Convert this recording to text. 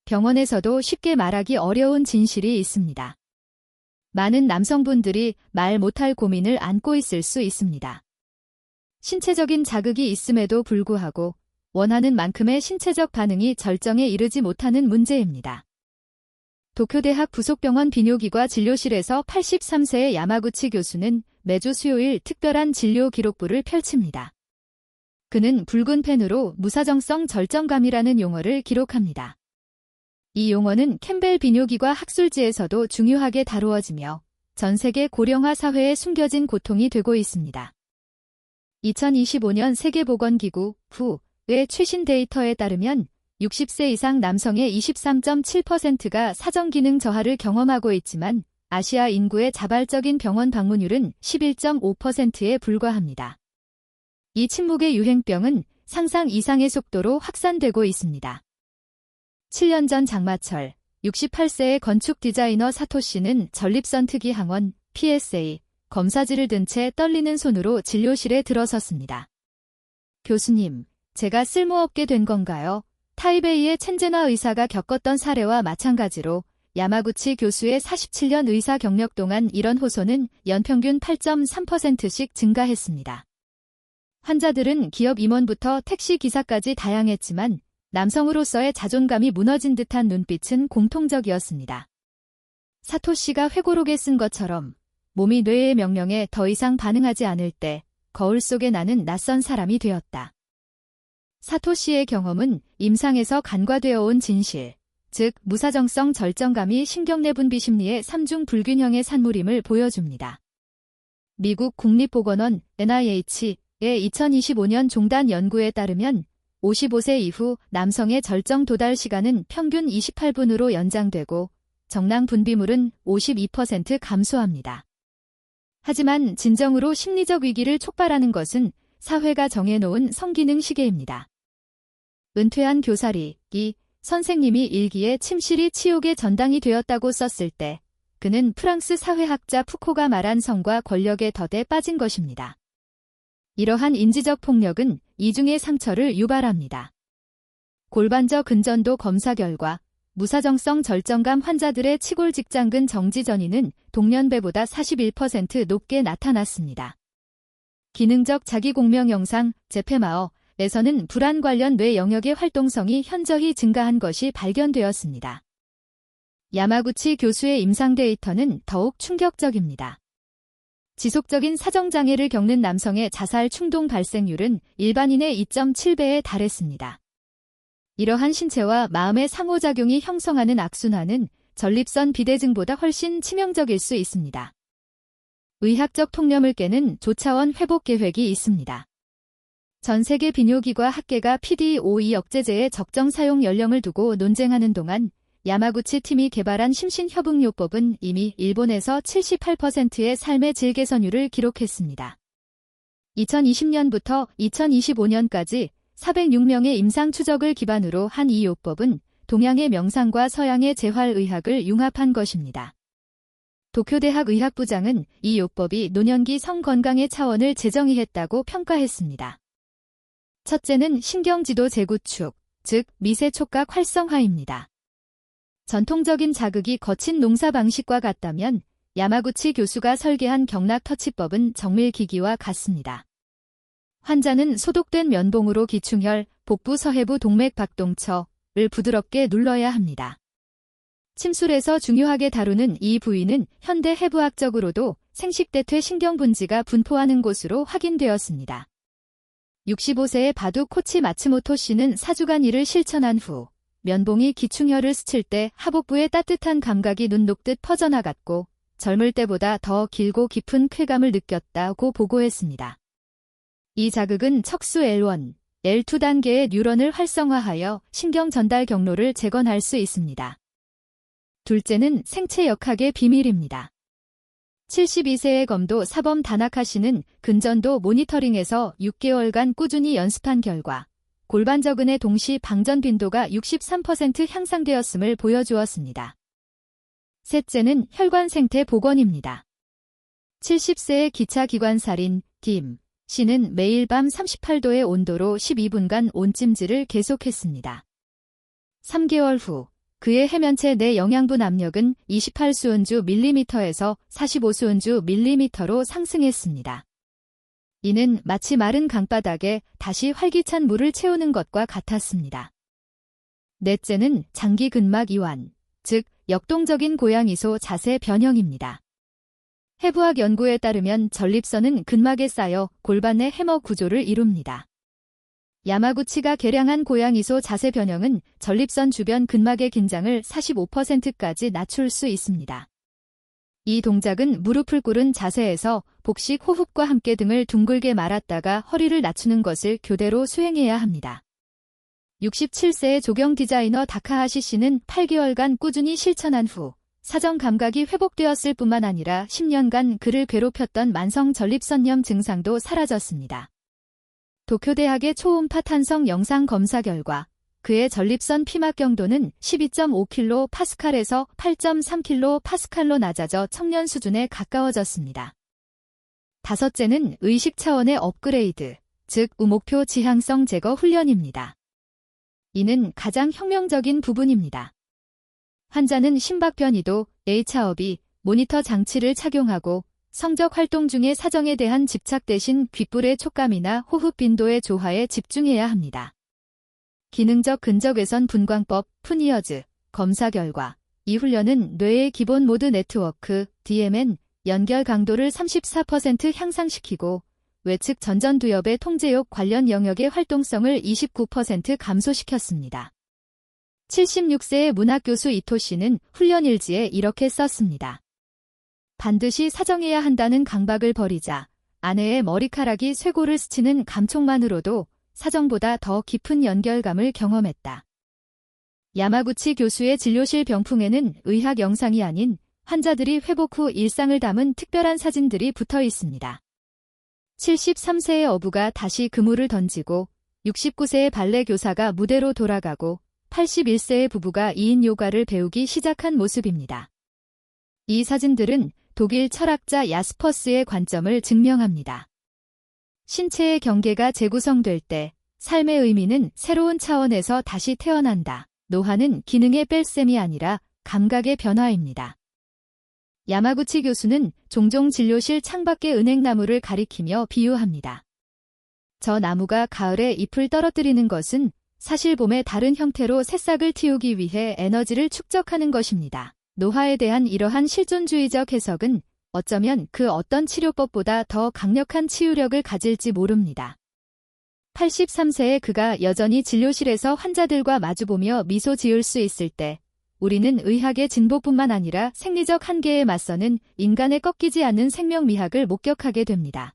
병원에서도 쉽게 말하기 어려운 진실이 있습니다. 많은 남성분들이 말 못할 고민을 안고 있을 수 있습니다. 신체적인 자극이 있음에도 불구하고 원하는 만큼의 신체적 반응이 절정에 이르지 못하는 문제입니다. 도쿄대학 부속병원 비뇨기과 진료실에서 83세의 야마구치 교수는 매주 수요일 특별한 진료 기록부를 펼칩니다. 그는 붉은 펜으로 무사정성 절정감이라는 용어를 기록합니다. 이 용어는 캠벨 비뇨기과 학술지에서도 중요하게 다루어지며 전 세계 고령화 사회에 숨겨진 고통이 되고 있습니다. 2025년 세계보건기구 WHO의 최신 데이터에 따르면 60세 이상 남성의 23.7%가 사정기능 저하를 경험하고 있지만 아시아 인구의 자발적인 병원 방문율은 11.5%에 불과합니다. 이 침묵의 유행병은 상상 이상의 속도로 확산되고 있습니다. 7년 전 장마철, 68세의 건축 디자이너 사토씨는 전립선특이 항원, PSA, 검사지를 든 채 떨리는 손으로 진료실에 들어섰습니다. 교수님, 제가 쓸모없게 된 건가요? 타이베이의 첸제나 의사가 겪었던 사례와 마찬가지로 야마구치 교수의 47년 의사 경력 동안 이런 호소는 연평균 8.3%씩 증가했습니다. 환자들은 기업 임원부터 택시 기사까지 다양했지만 남성으로서의 자존감이 무너진 듯한 눈빛은 공통적이었습니다. 사토씨가 회고록에 쓴 것처럼 몸이 뇌의 명령에 더 이상 반응하지 않을 때 거울 속에 나는 낯선 사람이 되었다. 사토씨의 경험은 임상에서 간과되어 온 진실, 즉 무사정성 절정감이 신경내분비 심리의 3중 불균형의 산물임을 보여줍니다. 미국 국립보건원 NIH의 2025년 종단 연구에 따르면 55세 이후 남성의 절정 도달 시간은 평균 28분으로 연장되고 정낭 분비물은 52% 감소합니다. 하지만 진정으로 심리적 위기를 촉발하는 것은 사회가 정해놓은 성기능 시계입니다. 은퇴한 교사리, 선생님이 일기에 침실이 치욕의 전당이 되었다고 썼을 때 그는 프랑스 사회학자 푸코가 말한 성과 권력의 덫에 빠진 것입니다. 이러한 인지적 폭력은 이중의 상처를 유발합니다. 골반저 근전도 검사 결과 무사정성 절정감 환자들의 치골 직장근 정지 전이는 동년배보다 41% 높게 나타났습니다. 기능적 자기공명 영상 제페마어에서는 불안 관련 뇌 영역의 활동성이 현저히 증가한 것이 발견되었습니다. 야마구치 교수의 임상 데이터는 더욱 충격적입니다. 지속적인 사정장애를 겪는 남성의 자살 충동 발생률은 일반인의 2.7배에 달했습니다. 이러한 신체와 마음의 상호작용이 형성하는 악순환은 전립선 비대증보다 훨씬 치명적일 수 있습니다. 의학적 통념을 깨는 조차원 회복 계획이 있습니다. 전 세계 비뇨기과 학계가 PDE5 억제제의 적정 사용 연령을 두고 논쟁하는 동안 야마구치 팀이 개발한 심신협응요법은 이미 일본에서 78%의 삶의 질 개선율을 기록했습니다. 2020년부터 2025년까지 406명의 임상 추적을 기반으로 한 이 요법은 동양의 명상과 서양의 재활의학을 융합한 것입니다. 도쿄대학 의학부장은 이 요법이 노년기 성건강의 차원을 재정의했다고 평가했습니다. 첫째는 신경지도 재구축, 즉 미세촉각 활성화입니다. 전통적인 자극이 거친 농사 방식과 같다면 야마구치 교수가 설계한 경락 터치법은 정밀기기와 같습니다. 환자는 소독된 면봉으로 기충혈, 복부 서해부 동맥 박동처를 부드럽게 눌러야 합니다. 침술에서 중요하게 다루는 이 부위는 현대 해부학적으로도 생식대퇴 신경분지가 분포하는 곳으로 확인되었습니다. 65세의 바둑 코치 마츠모토 씨는 4주간 이를 실천한 후 면봉이 기충혈을 스칠 때 하복부의 따뜻한 감각이 눈 녹듯 퍼져나갔고 젊을 때보다 더 길고 깊은 쾌감을 느꼈다고 보고했습니다. 이 자극은 척수 L1, L2 단계의 뉴런을 활성화하여 신경 전달 경로를 재건할 수 있습니다. 둘째는 생체 역학의 비밀입니다. 72세의 검도 사범 다나카 씨는 근전도 모니터링에서 6개월간 꾸준히 연습한 결과 골반저근의 동시 방전 빈도가 63% 향상되었음을 보여주었습니다. 셋째는 혈관 생태 복원입니다. 70세의 기차 기관살인 김 씨는 매일 밤 38도의 온도로 12분간 온찜질을 계속했습니다. 3개월 후 그의 해면체 내 영양분 압력은 28수은주 밀리미터에서 45수은주 밀리미터로 상승했습니다. 이는 마치 마른 강바닥에 다시 활기찬 물을 채우는 것과 같았습니다. 넷째는 장기 근막 이완, 즉 역동적인 고양이소 자세 변형입니다. 해부학 연구에 따르면 전립선은 근막에 쌓여 골반 내 해머 구조를 이룹니다. 야마구치가 개량한 고양이소 자세 변형은 전립선 주변 근막의 긴장을 45%까지 낮출 수 있습니다. 이 동작은 무릎을 꿇은 자세에서 복식 호흡과 함께 등을 둥글게 말았다가 허리를 낮추는 것을 교대로 수행해야 합니다. 67세의 조경 디자이너 다카하시 씨는 8개월간 꾸준히 실천한 후 사정 감각이 회복되었을 뿐만 아니라 10년간 그를 괴롭혔던 만성 전립선염 증상도 사라졌습니다. 도쿄대학의 초음파 탄성 영상 검사 결과 그의 전립선 피막 경도는 12.5kPa에서 8.3kPa로 낮아져 청년 수준에 가까워졌습니다. 다섯째는 의식 차원의 업그레이드, 즉 우목표 지향성 제거 훈련입니다. 이는 가장 혁명적인 부분입니다. 환자는 심박 변이도, H아업이, 모니터 장치를 착용하고 성적 활동 중의 사정에 대한 집착 대신 귓불의 촉감이나 호흡 빈도의 조화에 집중해야 합니다. 기능적 근적 외선 분광법, 푸니어즈, 검사 결과 이 훈련은 뇌의 기본 모드 네트워크, DMN, 연결 강도를 34% 향상시키고 외측 전전두엽의 통제욕 관련 영역의 활동성을 29% 감소시켰습니다. 76세의 문학교수 이토 씨는 훈련 일지에 이렇게 썼습니다. 반드시 사정해야 한다는 강박을 버리자. 아내의 머리카락이 쇄골을 스치는 감촉만으로도 사정보다 더 깊은 연결감을 경험했다. 야마구치 교수의 진료실 병풍에는 의학 영상이 아닌 환자들이 회복 후 일상을 담은 특별한 사진들이 붙어 있습니다. 73세의 어부가 다시 그물을 던지고 69세의 발레 교사가 무대로 돌아가고 81세의 부부가 2인 요가를 배우기 시작한 모습입니다. 이 사진들은 독일 철학자 야스퍼스의 관점을 증명합니다. 신체의 경계가 재구성될 때 삶의 의미는 새로운 차원에서 다시 태어난다. 노화는 기능의 뺄셈이 아니라 감각의 변화입니다. 야마구치 교수는 종종 진료실 창밖의 은행나무를 가리키며 비유합니다. 저 나무가 가을에 잎을 떨어뜨리는 것은 사실 봄의 다른 형태로 새싹을 틔우기 위해 에너지를 축적하는 것입니다. 노화에 대한 이러한 실존주의적 해석은 어쩌면 그 어떤 치료법보다 더 강력한 치유력을 가질지 모릅니다. 83세의 그가 여전히 진료실에서 환자들과 마주보며 미소 지을 수 있을 때 우리는 의학의 진보뿐만 아니라 생리적 한계에 맞서는 인간의 꺾이지 않는 생명미학을 목격하게 됩니다.